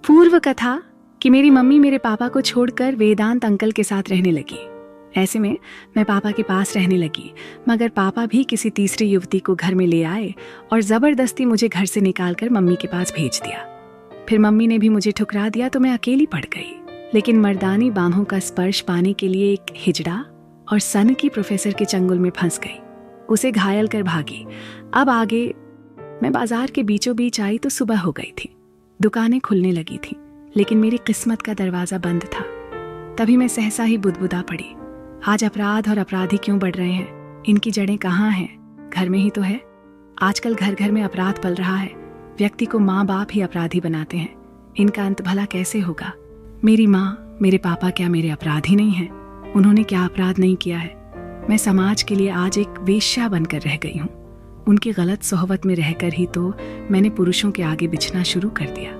पूर्व कथा कि मेरी मम्मी मेरे पापा को छोड़कर वेदांत अंकल के साथ रहने लगी। ऐसे में मैं पापा के पास रहने लगी, मगर पापा भी किसी तीसरी युवती को घर में ले आए और जबरदस्ती मुझे घर से निकालकर मम्मी के पास भेज दिया। फिर मम्मी ने भी मुझे ठुकरा दिया तो मैं अकेली पड़ गई। लेकिन मर्दानी बाहों का स्पर्श पाने के लिए एक हिजड़ा और सन की प्रोफेसर के चंगुल में फंस गई। उसे घायल कर भागी। अब आगे मैं बाजार के बीचों बीच आई तो सुबह हो गई थी। दुकानें खुलने लगी थी, लेकिन मेरी किस्मत का दरवाजा बंद था। तभी मैं सहसा ही बुदबुदा पड़ी। आज अपराध और अपराधी क्यों बढ़ रहे हैं? इनकी जड़ें कहाँ हैं? घर में ही तो है। आजकल घर घर में अपराध पल रहा है। व्यक्ति को माँ बाप ही अपराधी बनाते हैं। इनका अंत भला कैसे होगा? मेरी माँ, मेरे पापा क्या मेरे अपराधी नहीं हैं? उन्होंने क्या अपराध नहीं किया है? मैं समाज के लिए आज एक वेश्या बनकर रह गई हूँ। उनकी गलत सोहबत में रहकर ही तो मैंने पुरुषों के आगे बिछना शुरू कर दिया।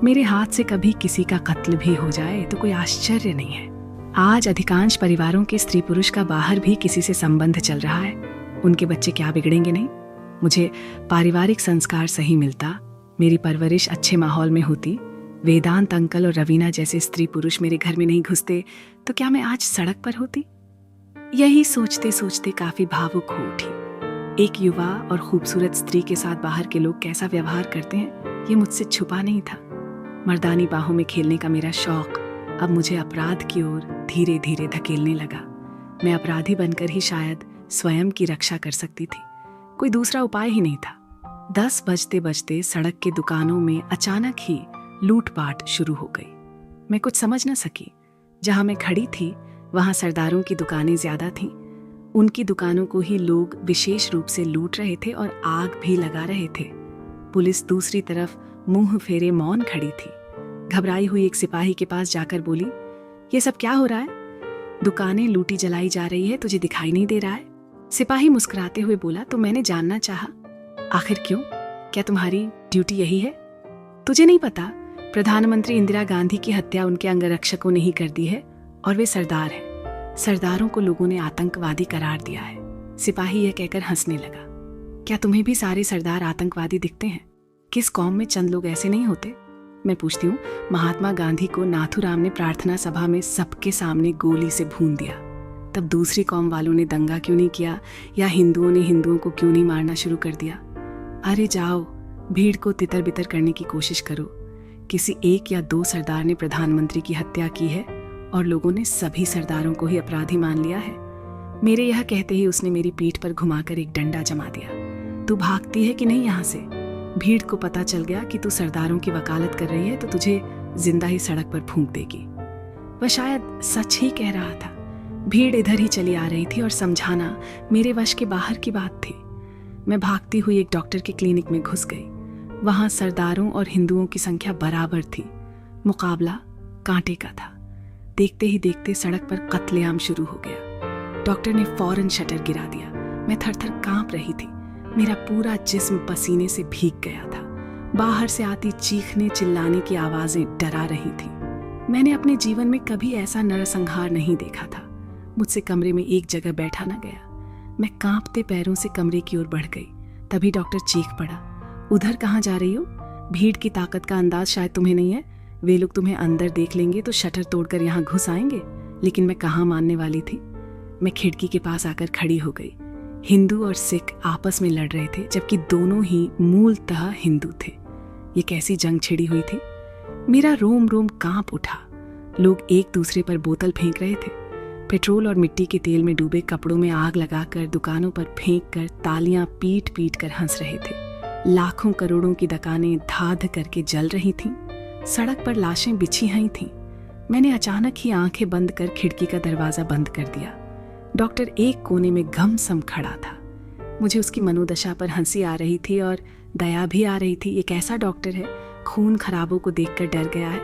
मेरे हाथ से कभी किसी का कत्ल भी हो जाए तो कोई आश्चर्य नहीं है। आज अधिकांश परिवारों के स्त्री पुरुष का बाहर भी किसी से संबंध चल रहा है। उनके बच्चे क्या बिगड़ेंगे नहीं? मुझे पारिवारिक संस्कार सही मिलता, मेरी परवरिश अच्छे माहौल में होती, वेदांत अंकल और रवीना जैसे स्त्री पुरुष मेरे घर में नहीं घुसते, तो क्या मैं आज सड़क पर होती? यही सोचते सोचते काफी भावुक हो उठी। एक युवा और खूबसूरत स्त्री के साथ बाहर के लोग कैसा व्यवहार करते हैं, ये मुझसे छुपा नहीं था। मर्दानी बाहों में खेलने का मेरा शौक अब मुझे अपराध की ओर धीरे धीरे धकेलने लगा। मैं अपराधी बनकर ही शायद स्वयं की रक्षा कर सकती थी। कोई दूसरा उपाय ही नहीं था। 10 बजते बजते सड़क के दुकानों में अचानक ही लूटपाट शुरू हो गई। मैं कुछ समझ न सकी। जहां मैं खड़ी थी वहां सरदारों की दुकानें ज्यादा थीं। उनकी दुकानों को ही लोग विशेष रूप से लूट रहे थे और आग भी लगा रहे थे। पुलिस दूसरी तरफ मुंह फेरे मौन खड़ी थी। घबराई हुई एक सिपाही के पास जाकर बोली, ये सब क्या हो रहा है? दुकानें लूटी जलाई जा रही है, तुझे दिखाई नहीं दे रहा है? सिपाही मुस्कुराते हुए बोला, तो मैंने जानना चाहा, आखिर क्यों? क्या तुम्हारी ड्यूटी यही है? तुझे नहीं पता, प्रधानमंत्री इंदिरा गांधी की हत्या उनके अंगरक्षकों ने ही कर दी है और वे सरदार हैं। सरदारों को लोगों ने आतंकवादी करार दिया है। सिपाही यह कहकर हंसने लगा। क्या तुम्हें भी सारे सरदार आतंकवादी दिखते हैं? किस कौम में चंद लोग ऐसे नहीं होते? मैं पूछती हूँ, महात्मा गांधी को नाथूराम ने प्रार्थना सभा में सबके सामने गोली से भून दिया, तब दूसरी कौम वालों ने दंगा क्यों नहीं किया? या हिंदुओं ने हिंदुओं को क्यों नहीं मारना शुरू कर दिया? अरे जाओ, भीड़ को तितर बितर करने की कोशिश करो। किसी एक या 2 सरदार ने प्रधानमंत्री की हत्या की है और लोगों ने सभी सरदारों को ही अपराधी मान लिया है। मेरे यह कहते ही उसने मेरी पीठ पर घुमाकर एक डंडा जमा दिया। तू भागती है कि नहीं यहाँ से? भीड़ को पता चल गया कि तू सरदारों की वकालत कर रही है तो तुझे जिंदा ही सड़क पर फूंक देगी। वह शायद सच ही कह रहा था। भीड़ इधर ही चली आ रही थी और समझाना मेरे वश के बाहर की बात थी। मैं भागती हुई एक डॉक्टर के क्लिनिक में घुस गई। वहां सरदारों और हिंदुओं की संख्या बराबर थी। मुकाबला कांटे का था। देखते ही देखते सड़क पर कत्लेआम शुरू हो गया। डॉक्टर ने फौरन शटर गिरा दिया। मैं थर-थर कांप रही थी। मेरा पूरा जिस्म पसीने से भीग गया था। बाहर से आती चीखने चिल्लाने की आवाजें डरा रही थी। मैंने अपने जीवन में कभी ऐसा नरसंहार नहीं देखा था। मुझसे कमरे में एक जगह बैठा न गया। मैं कांपते पैरों से कमरे की ओर बढ़ गई। तभी डॉक्टर चीख पड़ा, उधर कहाँ जा रही हो? भीड़ की ताकत का अंदाज शायद तुम्हें नहीं है। वे लोग तुम्हें अंदर देख लेंगे तो शटर तोड़कर यहाँ घुस आएंगे। लेकिन मैं कहाँ मानने वाली थी। मैं खिड़की के पास आकर खड़ी हो गई। हिंदू और सिख आपस में लड़ रहे थे, जबकि दोनों ही मूलतः हिंदू थे। ये कैसी जंग छिड़ी हुई थी? मेरा रोम रोम कांप उठा। लोग एक दूसरे पर बोतल फेंक रहे थे। पेट्रोल और मिट्टी के तेल में डूबे कपड़ों में आग लगाकर दुकानों पर फेंक कर तालियां पीट पीट कर हंस रहे थे। लाखों करोड़ों की दुकानें धाध करके जल रही थीं। सड़क पर लाशें बिछी हुई थीं। मैंने अचानक ही आंखें बंद कर खिड़की का दरवाजा बंद कर दिया। डॉक्टर एक कोने में घमसम खड़ा था। मुझे उसकी मनोदशा पर हंसी आ रही थी और दया भी आ रही थी। ये कैसा डॉक्टर है? खून खराबों को देखकर डर गया है।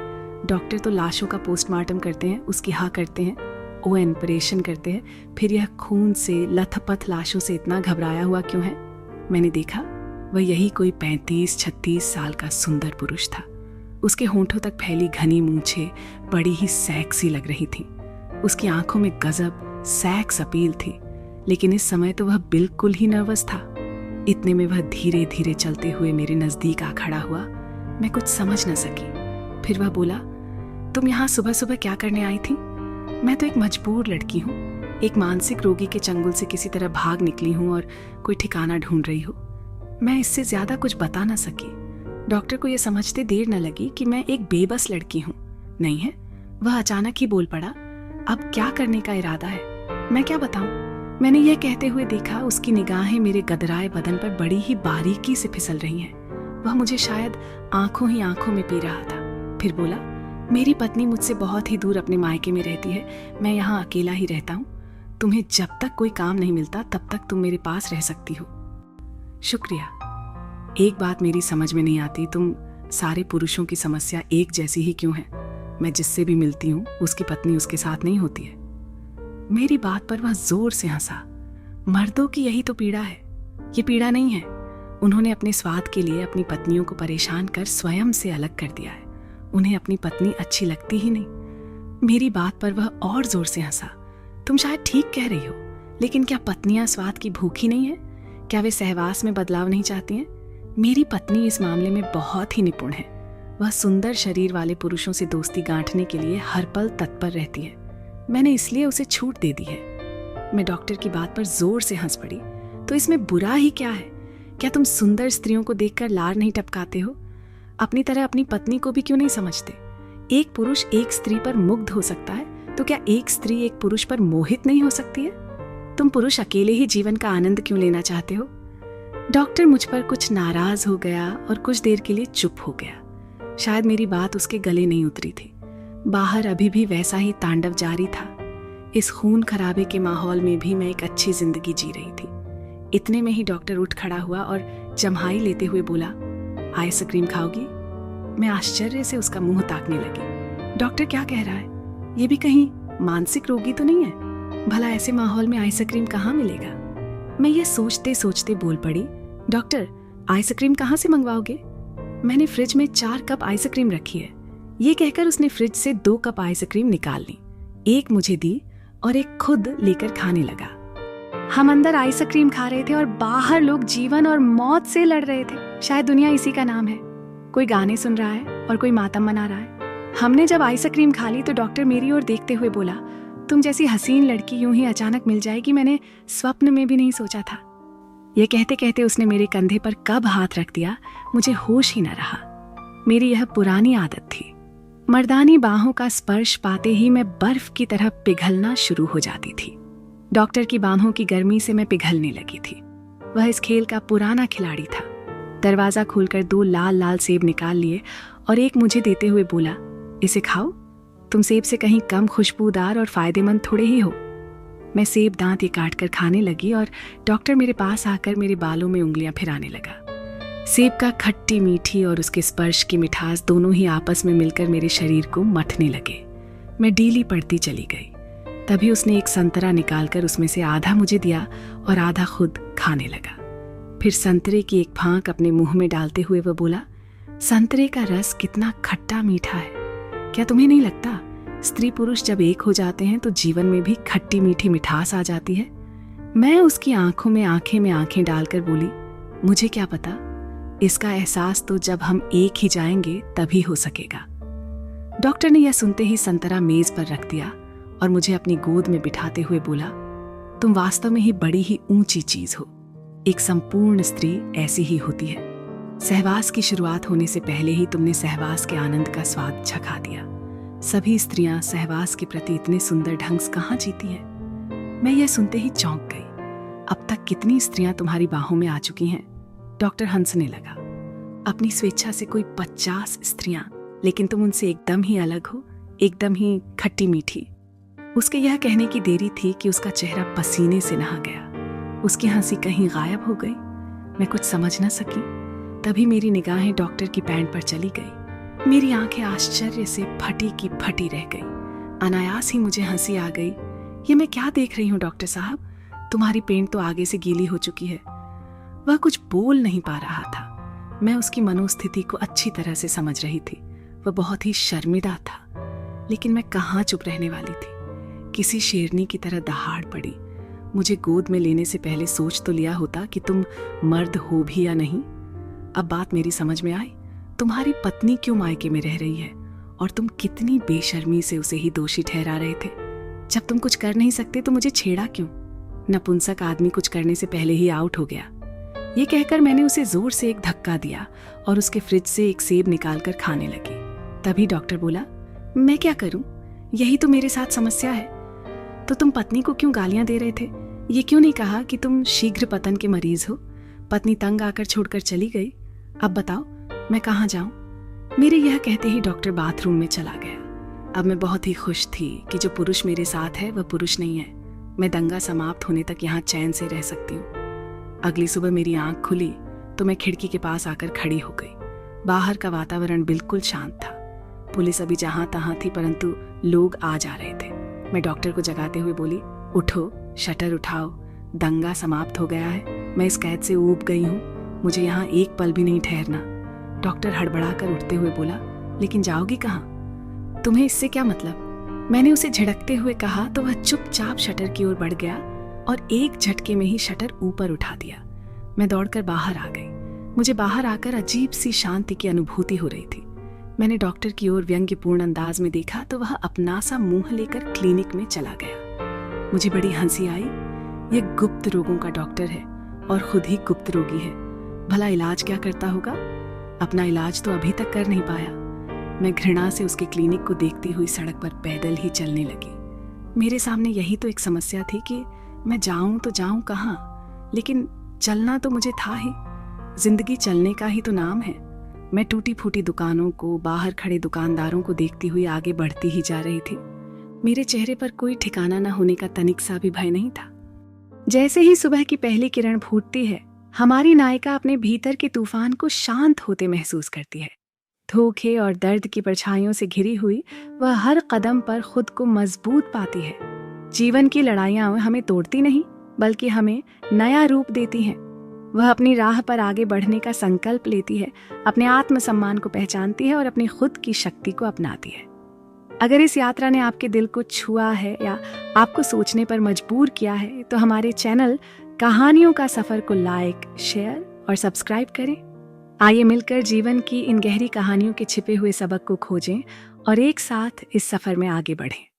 डॉक्टर तो लाशों का पोस्टमार्टम करते हैं, उसकी हाँ करते हैं, ऑपरेशन करते हैं, फिर यह खून से लथपथ लाशों से इतना घबराया हुआ क्यों है? मैंने देखा, वह यही कोई 35-36 साल का सुंदर पुरुष था। उसके होंठों तक फैली घनी मूंछें बड़ी ही सेक्सी लग रही थी। उसकी आंखों में गजब सेक्स अपील थी, लेकिन इस समय तो वह बिल्कुल ही नर्वस था। इतने में वह धीरे धीरे चलते हुए मेरे नजदीक आ खड़ा हुआ। मैं कुछ समझ न सकी। फिर वह बोला, तुम यहाँ सुबह सुबह क्या करने आई थी? मैं तो एक मजबूर लड़की हूँ, एक मानसिक रोगी के चंगुल से किसी तरह भाग निकली हूँ और कोई ठिकाना ढूंढ रही हूँ। मैं इससे ज्यादा कुछ बता ना सकी। डॉक्टर को यह समझते देर न लगी कि मैं एक बेबस लड़की हूँ। नहीं है, वह अचानक ही बोल पड़ा, अब क्या करने का इरादा है? मैं क्या बताऊं? मैंने यह कहते हुए देखा उसकी निगाहें मेरे गदराए बदन पर बड़ी ही बारीकी से फिसल रही हैं। वह मुझे शायद आंखों ही आंखों में पी रहा था। फिर बोला, मेरी पत्नी मुझसे बहुत ही दूर अपने मायके में रहती है, मैं यहाँ अकेला ही रहता हूँ। तुम्हें जब तक कोई काम नहीं मिलता तब तक तुम मेरे पास रह सकती हो। शुक्रिया। एक बात मेरी समझ में नहीं आती, तुम सारे पुरुषों की समस्या एक जैसी ही क्यों है? मैं जिससे भी मिलती हूँ उसकी पत्नी उसके साथ नहीं होती है। मेरी बात पर वह जोर से हंसा। मर्दों की यही तो पीड़ा है। ये पीड़ा नहीं है, उन्होंने अपने स्वाद के लिए अपनी पत्नियों को परेशान कर स्वयं से अलग कर दिया है। उन्हें अपनी पत्नी अच्छी लगती ही नहीं। मेरी बात पर वह और जोर से हंसा। तुम शायद ठीक कह रही हो, लेकिन क्या पत्नियां स्वाद की भूखी नहीं है? क्या वे सहवास में बदलाव नहीं चाहती हैं? मेरी पत्नी इस मामले में बहुत ही निपुण है। वह सुंदर शरीर वाले पुरुषों से दोस्ती गांठने के लिए हर पल तत्पर रहती है। मैंने इसलिए उसे छूट दे दी है। मैं डॉक्टर की बात पर जोर से हंस पड़ी। तो इसमें बुरा ही क्या है? क्या तुम सुंदर स्त्रियों को देखकर लार नहीं टपकाते हो? अपनी तरह अपनी पत्नी को भी क्यों नहीं समझते? एक पुरुष एक स्त्री पर मुग्ध हो सकता है, तो क्या एक स्त्री एक पुरुष पर मोहित नहीं हो सकती है? तुम पुरुष अकेले ही जीवन का आनंद क्यों लेना चाहते हो? डॉक्टर मुझ पर कुछ नाराज हो गया और कुछ देर के लिए चुप हो गया। शायद मेरी बात उसके गले नहीं उतरी थी। बाहर अभी भी वैसा ही तांडव जारी था। इस खून खराबे के माहौल में भी मैं एक अच्छी जिंदगी जी रही थी। इतने में ही डॉक्टर उठ खड़ा हुआ और जम्हाई लेते हुए बोला, आइसक्रीम खाओगी? मैं आश्चर्य से उसका मुंह ताकने लगी। डॉक्टर क्या कह रहा है? ये भी कहीं मानसिक रोगी तो नहीं है? भला ऐसे माहौल में आइसक्रीम कहाँ मिलेगा? मैं ये सोचते सोचते बोल पड़ी, डॉक्टर आइसक्रीम कहाँ से मंगवाओगे? मैंने फ्रिज में 4 कप आइसक्रीम रखी है। ये कहकर उसने फ्रिज से 2 कप आइसक्रीम निकाल ली, एक मुझे दी और एक खुद लेकर खाने लगा। हम अंदर आइसक्रीम खा रहे थे और बाहर लोग जीवन और मौत से लड़ रहे थे। शायद दुनिया इसी का नाम है। कोई गाने सुन रहा है और कोई मातम मना रहा है। हमने जब आइसक्रीम खा ली तो डॉक्टर मेरी ओर देखते हुए बोला, तुम जैसी हसीन लड़की यूं ही अचानक मिल जाएगी मैंने स्वप्न में भी नहीं सोचा था। यह कहते कहते उसने मेरे कंधे पर कब हाथ रख दिया मुझे होश ही न रहा। मेरी यह पुरानी आदत थी। मर्दानी बाहों का स्पर्श पाते ही मैं बर्फ की तरह पिघलना शुरू हो जाती थी। डॉक्टर की बाहों की गर्मी से मैं पिघलने लगी थी। वह इस खेल का पुराना खिलाड़ी था। दरवाजा खोलकर 2 लाल लाल सेब निकाल लिए और एक मुझे देते हुए बोला, इसे खाओ, तुम सेब से कहीं कम खुशबूदार और फायदेमंद थोड़े ही हो। मैं सेब दांत ये काट कर खाने लगी और डॉक्टर मेरे पास आकर मेरे बालों में उंगलियां फिराने लगा। सेब का खट्टी मीठी और उसके स्पर्श की मिठास दोनों ही आपस में मिलकर मेरे शरीर को मथने लगे। मैं डीली पड़ती चली गई। तभी उसने एक संतरा निकालकर उसमें से आधा मुझे दिया और आधा खुद खाने लगा। फिर संतरे की एक फांक अपने मुंह में डालते हुए वह बोला, संतरे का रस कितना खट्टा मीठा है। क्या तुम्हें नहीं लगता स्त्री पुरुष जब एक हो जाते हैं तो जीवन में भी खट्टी मीठी मिठास आ जाती है? मैं उसकी आंखों में आंखें डालकर बोली, मुझे क्या पता, इसका एहसास तो जब हम एक ही जाएंगे तभी हो सकेगा। डॉक्टर ने यह सुनते ही संतरा मेज पर रख दिया और मुझे अपनी गोद में बिठाते हुए बोला, तुम वास्तव में ही बड़ी ही ऊंची चीज हो। एक संपूर्ण स्त्री ऐसी ही होती है। सहवास की शुरुआत होने से पहले ही तुमने सहवास के आनंद का स्वाद चखा दिया। सभी स्त्रियां सहवास के प्रति इतने सुंदर ढंग से कहाँ जीती हैं? मैं यह सुनते ही चौंक गई। अब तक कितनी स्त्रियां तुम्हारी बाहों में आ चुकी हैं? डॉक्टर हंसने लगा। अपनी स्वेच्छा से कोई 50 स्त्रियां, लेकिन तुम उनसे एकदम ही अलग हो, एकदम ही खट्टी मीठी। उसके यह कहने की देरी थी कि उसका चेहरा पसीने से नहा गया। उसकी हंसी कहीं गायब हो गई। मैं कुछ समझ न सकी। तभी मेरी निगाहें डॉक्टर की पैंट पर चली गई। मेरी आंखें आश्चर्य से फटी की फटी रह गई। अनायास ही मुझे हंसी आ गई। ये मैं क्या देख रही हूँ डॉक्टर साहब? तुम्हारी पैंट तो आगे से गीली हो चुकी है। वह कुछ बोल नहीं पा रहा था। मैं उसकी मनोस्थिति को अच्छी तरह से समझ रही थी। वह बहुत ही शर्मिंदा था, लेकिन मैं कहाँ चुप रहने वाली थी। किसी शेरनी की तरह दहाड़ पड़ी। मुझे गोद में लेने से पहले सोच तो लिया होता कि तुम मर्द हो भी या नहीं। अब बात मेरी समझ में आई। तुम्हारी पत्नी क्यों मायके में रह रही है और तुम कितनी बेशर्मी से उसे ही दोषी ठहरा रहे थे। जब तुम कुछ कर नहीं सकते तो मुझे छेड़ा क्यों? नपुंसक आदमी कुछ करने से पहले ही आउट हो गया। ये कहकर मैंने उसे जोर से एक धक्का दिया और उसके फ्रिज से एक सेब निकालकर खाने लगी। तभी डॉक्टर बोला, मैं क्या करूं? यही तो मेरे साथ समस्या है। तो तुम पत्नी को क्यों गालियां दे रहे थे? ये क्यों नहीं कहा कि तुम शीघ्र पतन के मरीज हो? पत्नी तंग आकर छोड़कर चली गई। अब बताओ मैं कहाँ जाऊं? मेरे यह कहते ही डॉक्टर बाथरूम में चला गया। अब मैं बहुत ही खुश थी कि जो पुरुष मेरे साथ है वह पुरुष नहीं है। मैं दंगा समाप्त होने तक यहाँ चैन से रह सकती हूँ। अगली सुबह मेरी आंख खुली तो मैं खिड़की के पास आकर खड़ी हो गई। बाहर का वातावरण बिल्कुल शांत था। पुलिस अभी जहां तहां थी, परंतु लोग आ जा रहे थे। मैं डॉक्टर को जगाते हुए बोली, उठो, शटर उठाओ, दंगा समाप्त हो गया है। मैं इस कैद से ऊब गई हूँ, मुझे यहाँ एक पल भी नहीं ठहरना। डॉक्टर हड़बड़ा कर उठते हुए बोला, लेकिन जाओगी कहाँ? तुम्हें इससे क्या मतलब? मैंने उसे झिड़कते हुए कहा तो वह चुपचाप शटर की ओर बढ़ गया और एक झटके में ही शटर ऊपर उठा दिया। मैं दौड़कर बाहर आ गई। मुझे बाहर आकर अजीब सी शांति की अनुभूति हो रही थी। मैंने डॉक्टर की ओर व्यंग्यपूर्ण अंदाज में देखा तो वह अपना सा मुंह लेकर क्लिनिक में चला गया। मुझे बड़ी हंसी आई। यह गुप्त रोगों का डॉक्टर है और खुद ही गुप्त रोगी है। भला इलाज क्या करता होगा? अपना इलाज तो अभी तक कर नहीं पाया। मैं घृणा से उसके क्लिनिक को देखती हुई सड़क पर पैदल ही चलने लगी। मेरे सामने यही तो एक समस्या थी कि मैं जाऊं तो जाऊं कहाँ, लेकिन चलना तो मुझे था ही। जिंदगी चलने का ही तो नाम है। मैं टूटी फूटी दुकानों को, बाहर खड़े दुकानदारों को देखती हुई आगे बढ़ती ही जा रही थी। मेरे चेहरे पर कोई ठिकाना न होने का तनिक सा भी भय नहीं था। जैसे ही सुबह की पहली किरण फूटती है, हमारी नायिका अपने भीतर के तूफान को शांत होते महसूस करती है। धोखे और दर्द की परछाइयों से घिरी हुई वह हर कदम पर खुद को मजबूत पाती है। जीवन की लड़ाइयां हमें तोड़ती नहीं, बल्कि हमें नया रूप देती हैं। वह अपनी राह पर आगे बढ़ने का संकल्प लेती है, अपने आत्मसम्मान को पहचानती है और अपनी खुद की शक्ति को अपनाती है। अगर इस यात्रा ने आपके दिल को छुआ है या आपको सोचने पर मजबूर किया है, तो हमारे चैनल कहानियों का सफर को लाइक, शेयर और सब्सक्राइब करें। आइए मिलकर जीवन की इन गहरी कहानियों के छिपे हुए सबक को खोजें और एक साथ इस सफर में आगे बढ़ें।